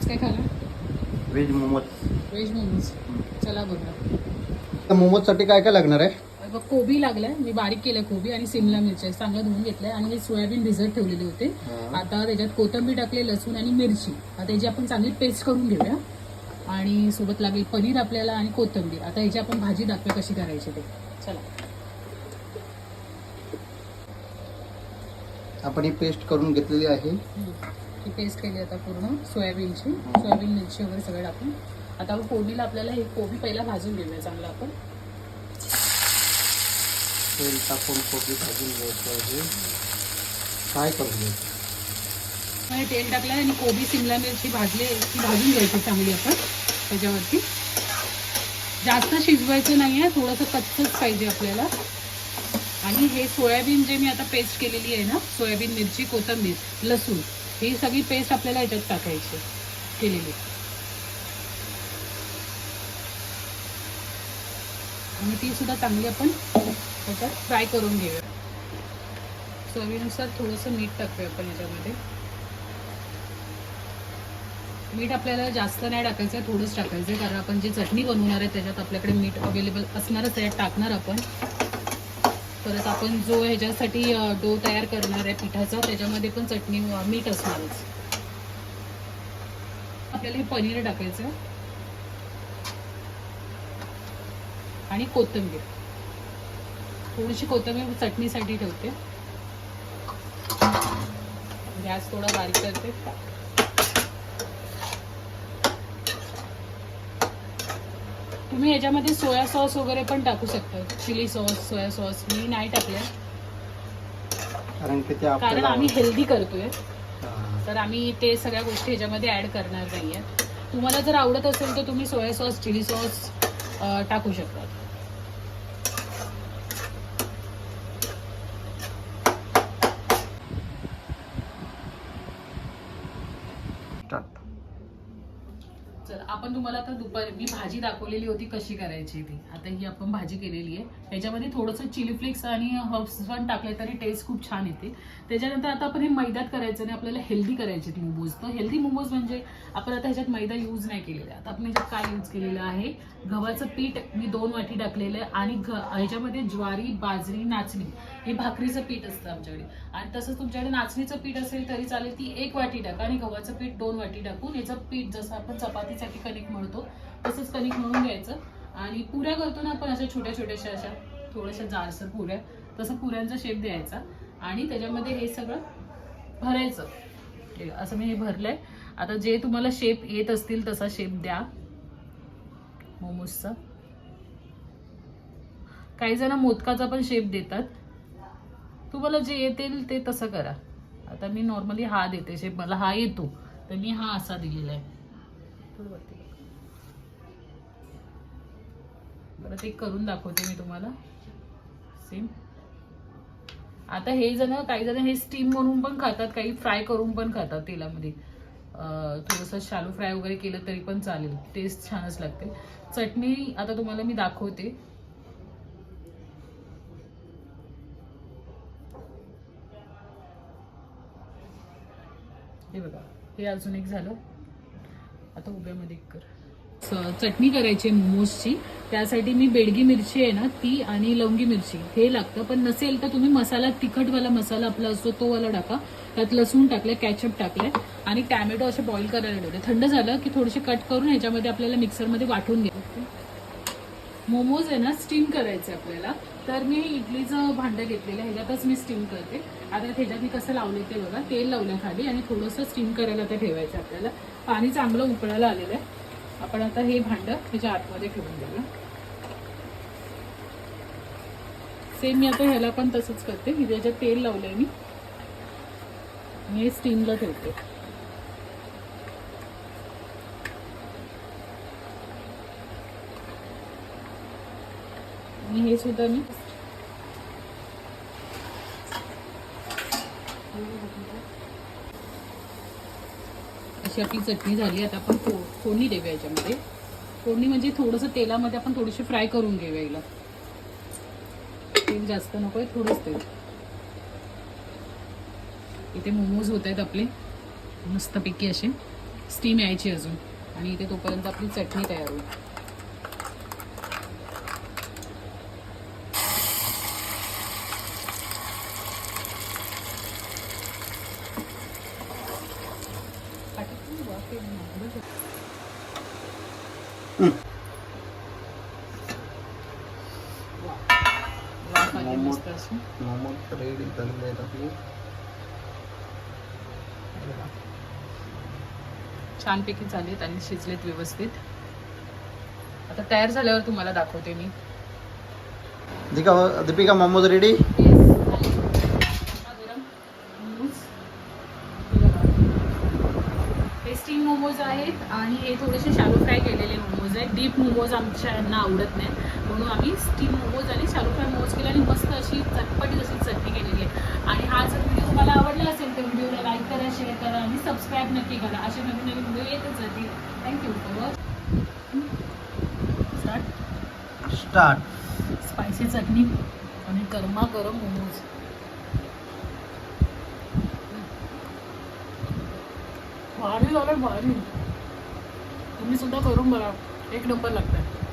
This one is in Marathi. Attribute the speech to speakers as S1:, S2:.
S1: काय खाणार?
S2: व्हेज मोमोज.
S1: व्हेज मोमोज. चला बघा.
S2: तर मोमोजसाठी काय काय लागणार आहे?
S1: बघ, कोबी लागलाय, मी बारीक केलंय कोबी आणि सिमला मिरची चांगलं धुवून घेतलंय आणि हे सोयाबीन भिजत ठेवलेले होते. आता त्याच्यात कोथिंबीर टाकले, लसूण आणि मिरची. आता याची आपण चांगली पेस्ट करून घेऊया आणि सोबत लागेल पनीर आपल्याला आणि कोथिंबीर. आता याची आपण भाजी दाखवूया कशी करायची ते. चला.
S2: आपण ही पेस्ट करून घेतलेली आहे.
S1: ही पेस्ट केली आता पूर्ण सोयाबीनची, सोयाबीन मिरची वगैरे सगळं टाकून. आता आपण फोडणीला आपल्याला हे कोबी पहिला भाजून घेऊया चांगलं. आपण
S2: तेल टाकून कोबी भाजून घ्यायचं आहे. फ्राय करून घ्यायचं.
S1: तेल टाकलं आणि कोबी सिमला मिरची भाजली ती भाजून घ्यायची चांगली आपण त्याच्यावरती. जास्त शिजवायचं नाही आहे, थोडंसं कच्चंच पाहिजे आपल्याला. आणि हे सोयाबीन जे मी आता पेस्ट केलेली आहे ना, सोयाबीन मिरची कोथिंबीर लसूण, ही सगळी पेस्ट आपल्याला याच्यात टाकायची केलेली. आणि ती सुद्धा चांगली आपण त्याच्यात फ्राय करून घेऊया. चवीनुसार थोडंसं मीठ टाकूया आपण याच्यामध्ये. मीठ आपल्याला जास्त नाही टाकायचं, थोडंच टाकायचं आहे, कारण आपण जी चटणी बनवणार आहे त्याच्यात आपल्याकडे मीठ अवेलेबल असणारच, त्याच्यात टाकणार आपण. परत आपण जो ह्याच्यासाठी डो तयार करणार आहे पिठाचा, त्याच्यामध्ये पण चटणी मीठ असणारच. आपल्याला हे पनीर टाकायचं आणि कोथिंबीर, थोडीशी कोथिंबीर चटणीसाठी ठेवते. गॅस थोडा बारीक करते. तुम्ही याच्यामध्ये सोया सॉस वगैरे पण टाकू शकता, चिली सॉस, सोया सॉस. मी नाही टाकले कारण आम्ही हेल्दी करतोय, तर आम्ही ते सगळ्या गोष्टी ह्याच्यामध्ये ऍड करणार नाहीये. तुम्हाला जर आवडत असेल तर तुम्ही सोया सॉस, चिली सॉस टाकू शकता. चल, आपण तुम्हाला आता दुपारी मी भाजी दाखवलेली होती कशी करायची ती. आता ही आपण भाजी केलेली आहे. त्याच्यामध्ये थोडंसं चिली फ्लेक्स आणि हर्ब्स पण टाकले तरी टेस्ट खूप छान येते. त्याच्यानंतर आता आपण हे मैद्यात करायचं आणि आपल्याला हेल्दी करायचे मोमोज. तर हेल्दी मोमोज म्हणजे आपण आता ह्याच्यात मैदा यूज नाही केलेला. आता आपण ह्याच्यात काय यूज केलेलं आहे, गव्हाचं पीठ मी 2 वाटी टाकलेलं आहे आणि ह्याच्यामध्ये ज्वारी, बाजरी, नाचणी हे भाकरीचं पीठ असतं आमच्याकडे. आणि तसंच तुमच्याकडे नाचणीचं पीठ असेल तरी चालेल, ती 1 वाटी टाका आणि गव्हाचं पीठ 2 वाटी टाकून याचं पीठ जसं आपण चपातीसाठी कणिक मळतो तसंच कणिक मळून घ्यायचं. आणि पुऱ्या करतो ना आपण, अशा छोट्या छोट्याशा अशा थोड्याशा जाडसर पुऱ्या, तसं पुऱ्यांचा शेप द्यायचा आणि त्याच्यामध्ये हे सगळं भरायचं. असं मी हे भरलंय. आता जे तुम्हाला शेप येत असतील तसा शेप द्या मोमोजचा. काही जण मोदकाचा पण शेप देतात, तुम्हाला जे येतील ते तसं करा. आता मी नॉर्मली हा देते शेप, मला हा येतो तर मी हा असा दिलेला आहे. परत एक करून दाखवते मी तुम्हाला सेम. आता हे काही जण हे स्टीम म्हणून पण खातात, काही फ्राय करून पण खातात तेलामध्ये. थोडंसं शालो फ्राय वगैरे केलं तरी पण चालेल, टेस्ट छानच लागते. चटणी आता तुम्हाला मी दाखवते. हे बघा, हे अजून एक झालं. आता उभ्यामध्ये कर. चटणी करायची मोमोजची, त्यासाठी मी बेडगी मिरची आहे ना ती आणि लवंगी मिरची हे लागतं. पण नसेल तर तुम्ही मसाला, तिखटवाला मसाला आपला असतो तो वाला टाका. त्यात लसूण टाकलाय, कॅचअप टाकलाय आणि टॅमॅटो असे बॉईल करायला ठेवले. थंड झालं की थोडेसे कट करून ह्याच्यामध्ये आपल्याला मिक्सरमध्ये वाटून घ्यायचं. मोमोज आहे ना स्टीम करायचे आपल्याला, तर मी इडलीचं भांडं घेतलेलं आहे, ह्याच्यातच मी स्टीम करते. आता ह्याच्यात मी कसं लावले ते बघा, तेल लावलं खाली आणि थोडंसं स्टीम करायला ते ठेवायचं आपल्याला. पाणी चांगलं उकळायला आलेलं आहे. आपण आता हे भांडं त्याच्या आतमध्ये ठेवून देऊया. सेम मी आता ह्याला पण तसंच करते. त्याच्यात तेल लावलंय मी आणि हे स्टीमला ठेवते. आणि हे सुद्धा मी अशी आपली चटणी झाली. आता आपण फोडणी देऊया याच्यामध्ये. फोडणी म्हणजे थोडंसं तेलामध्ये आपण थोडीशी फ्राय करून घेऊया हिला. तेल जास्त नको आहे, थोडंच तेल. इथे मोमोज होत आहेत आपले मस्तपैकी असे. स्टीम यायची अजून. आणि इथे तोपर्यंत आपली चटणी तयार होईल.
S2: मोमोज रेडी झालेले आहेत आपले.
S1: छानपैकी झालेत आणि शिजलेत व्यवस्थित. आता तयार झाल्यावर तुम्हाला दाखवते मी.
S2: दीपिका मोमोज रेडी.
S1: हे स्टीम मोमोज आहेत आणि हे थोडेसे शॅलो फ्राय केलेले मोमोज आहेत. डीप मोमोज आमच्या यांना आवडत नाही, म्हणून आम्ही स्टीम मोमोज आणि शॅलो फ्राय मोमोज केले आणि मस्त अशी चटपटी अशी चटणी केलेली आहे. आणि हा जर व्हिडिओ तुम्हाला आवडला असेल तर व्हिडिओला लाईक करा, शेअर करा आणि सबस्क्राईब नक्की करा. असे नवीन नवीन व्हिडिओ येतच राहतील. Thank you for watch.
S2: Start.
S1: Spicy चटणी आणि गरमागरम मोमोज. भारी झालं, भारी. तुम्ही सुद्धा करून बघा, एक नंबर लागतं.